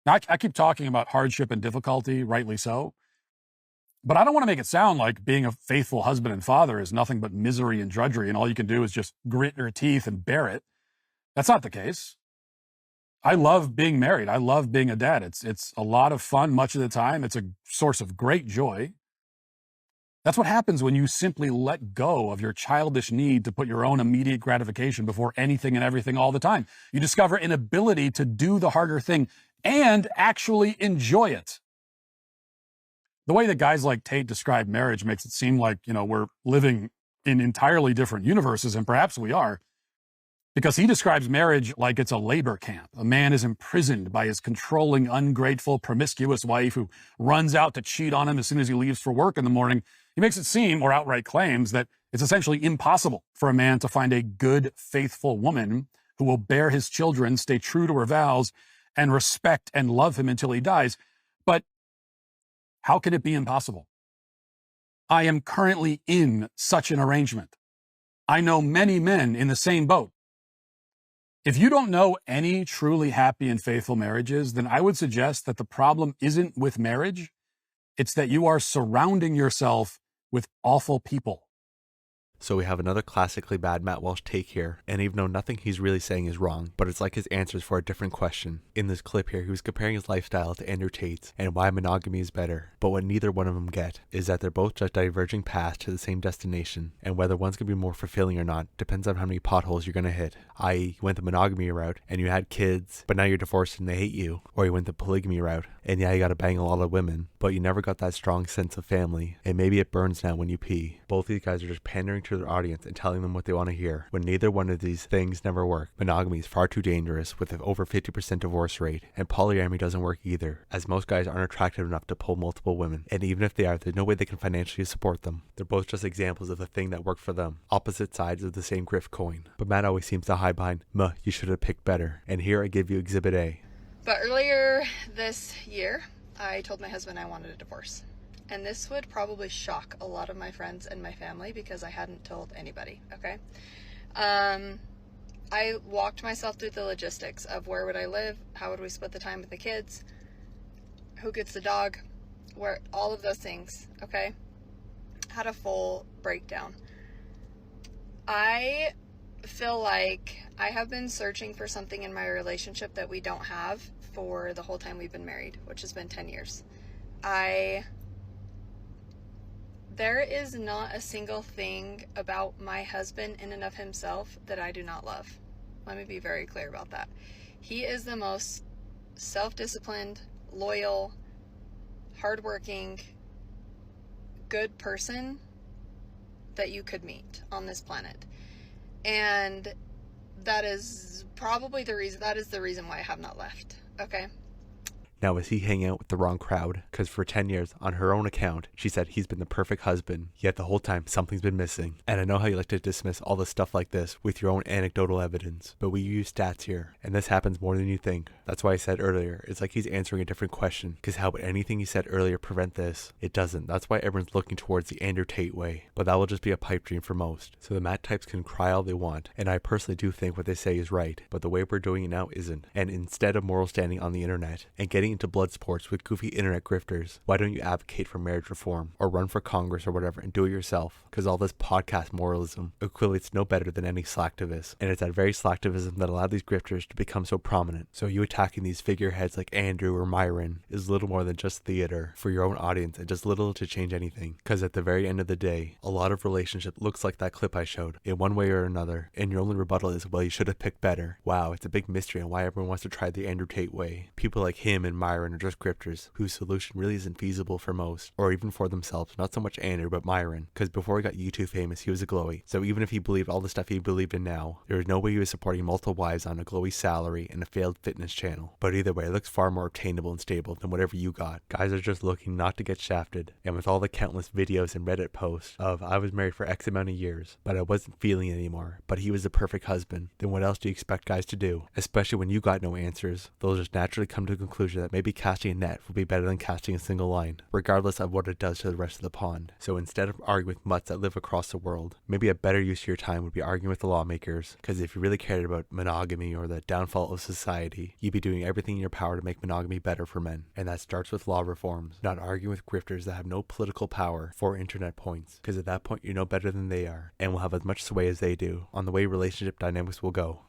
Now, I keep talking about hardship and difficulty, rightly so, but I don't want to make it sound like being a faithful husband and father is nothing but misery and drudgery, and all you can do is just grit your teeth and bear it. That's not the case. I love being married. I love being a dad. It's a lot of fun much of the time. It's a source of great joy. That's what happens when you simply let go of your childish need to put your own immediate gratification before anything and everything all the time. You discover an ability to do the harder thing and actually enjoy it. The way that guys like Tate describe marriage makes it seem like, we're living in entirely different universes, and perhaps we are, because he describes marriage like it's a labor camp. A man is imprisoned by his controlling, ungrateful, promiscuous wife who runs out to cheat on him as soon as he leaves for work in the morning. He makes it seem, or outright claims, that it's essentially impossible for a man to find a good, faithful woman who will bear his children, stay true to her vows, and respect and love him until he dies. But how can it be impossible? I am currently in such an arrangement. I know many men in the same boat. If you don't know any truly happy and faithful marriages, then I would suggest that the problem isn't with marriage. It's that you are surrounding yourself with awful people. So we have another classically bad Matt Walsh take here, and even though nothing he's really saying is wrong, but it's like his answers for a different question. In this clip here, he was comparing his lifestyle to Andrew Tate's and why monogamy is better, but what neither one of them get is that they're both just diverging paths to the same destination, and whether one's going to be more fulfilling or not depends on how many potholes you're going to hit, i.e. you went the monogamy route and you had kids, but now you're divorced and they hate you, or you went the polygamy route, and yeah, you got to bang a lot of women, but you never got that strong sense of family, and maybe it burns now when you pee. Both these guys are just pandering to their audience and telling them what they want to hear, when neither one of these things never work. Monogamy is far too dangerous with an over 50% divorce rate, and polyamory doesn't work either, as most guys aren't attractive enough to pull multiple women, and even if they are, there's no way they can financially support them. They're both just examples of the thing that worked for them, opposite sides of the same grift coin. But Matt always seems to hide behind, you should have picked better, and here I give you Exhibit A. But earlier this year, I told my husband I wanted a divorce. And this would probably shock a lot of my friends and my family because I hadn't told anybody, okay? I walked myself through the logistics of where would I live, how would we split the time with the kids, who gets the dog, where all of those things, okay? Had a full breakdown. I feel like I have been searching for something in my relationship that we don't have for the whole time we've been married, which has been 10 years. There is not a single thing about my husband in and of himself that I do not love. Let me be very clear about that. He is the most self-disciplined, loyal, hardworking, good person that you could meet on this planet. And that is probably the reason why I have not left. Okay? Now, is he hanging out with the wrong crowd? Because for 10 years, on her own account, she said he's been the perfect husband, yet the whole time something's been missing. And I know how you like to dismiss all the stuff like this with your own anecdotal evidence, but we use stats here, and this happens more than you think. That's why I said earlier, it's like he's answering a different question, because how would anything he said earlier prevent this? It doesn't. That's why everyone's looking towards the Andrew Tate way, but that will just be a pipe dream for most. So the Matt types can cry all they want, and I personally do think what they say is right, but the way we're doing it now isn't. And instead of moral standing on the internet and getting into blood sports with goofy internet grifters, why don't you advocate for marriage reform or run for Congress or whatever and do it yourself? Because all this podcast moralism equates no better than any slacktivism, and it's that very slacktivism that allowed these grifters to become so prominent. So you attacking these figureheads like Andrew or Myron is little more than just theater for your own audience and just little to change anything, because at the very end of the day, a lot of relationship looks like that clip I showed in one way or another, and your only rebuttal is, well, you should have picked better. Wow, it's a big mystery on why everyone wants to try the Andrew Tate way. People like him and Myron are just grifters whose solution really isn't feasible for most, or even for themselves. Not so much Andrew, but Myron, because before he got YouTube famous, he was a glowy. So even if he believed all the stuff he believed in now, there was no way he was supporting multiple wives on a glowy salary and a failed fitness channel. But either way, it looks far more obtainable and stable than whatever you got. Guys are just looking not to get shafted, and with all the countless videos and Reddit posts of I was married for X amount of years, but I wasn't feeling it anymore, but he was the perfect husband, then what else do you expect guys to do? Especially when you got no answers, they'll just naturally come to the conclusion that that maybe casting a net would be better than casting a single line, regardless of what it does to the rest of the pond. So instead of arguing with mutts that live across the world, maybe a better use of your time would be arguing with the lawmakers, because if you really cared about monogamy or the downfall of society, you'd be doing everything in your power to make monogamy better for men. And that starts with law reforms, not arguing with grifters that have no political power for internet points, because at that point you're no better than they are, and will have as much sway as they do on the way relationship dynamics will go.